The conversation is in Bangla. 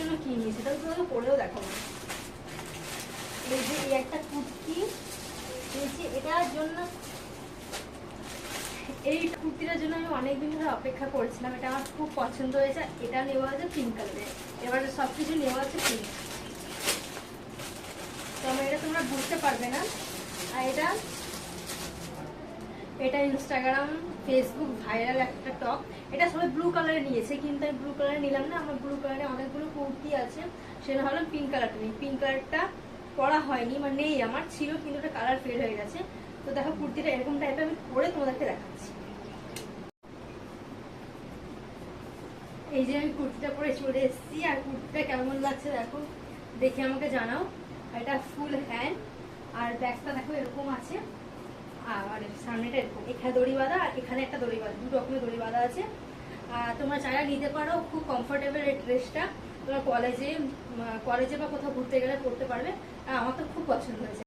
জন্য কি নিয়েছি সেটা তোমাকে পরেও দেখাবো। এই যে এই একটা কুর্তি নিয়েছি, এটার জন্য, এই কুর্তিটার জন্য আমি অনেকদিন ধরে অপেক্ষা করছিলাম। এটা আমার খুব পছন্দ হয়েছে। এটা নেওয়া হয়েছে পিঙ্ক কালারে, এবারে সবকিছু নেওয়া হচ্ছে পিঙ্ক। তো আমার এটা তোমরা বুঝতে পারবে না। আর এটা ইনস্টাগ্রাম ফেসবুক ভাইরাল একটা টপ। এটা সবাই ব্লু কালারে নিয়েছে, কিন্তু আমি ব্লু কালারে নিলাম না। আমার ব্লু কালারে অনেকগুলো কুর্তি আছে, সেটা হলো পিঙ্ক কালারটা নেই। পিঙ্ক কালারটা পরা হয়নি, মানে নেই, আমার ছিল কিন্তু ওটা কালার ফেড হয়ে গেছে। তো দেখো কুর্তিটা এরকম টাইপের আমি পরে তোমাদেরকে দেখাচ্ছি। এই যে আমি কুর্তিটা পরে চলে এসেছি, আর কুর্তিটা কেমন লাগছে দেখো, দেখে আমাকে জানাও। এটা ফুল হ্যান্ড, আর ব্যাগটা দেখো এরকম আছে, আর সামনেটা এরকম, এখানে দড়ি বাঁধা আর এখানে একটা দড়ি বাঁধা, দু রকমের দড়ি বাঁধা আছে। তোমরা চাইলে নিতে পারো, খুব কমফোর্টেবল এই ড্রেসটা। তোমরা কলেজে বা কোথাও ঘুরতে গেলে পরতে পারবে। আর আমার তো খুব পছন্দ হয়েছে।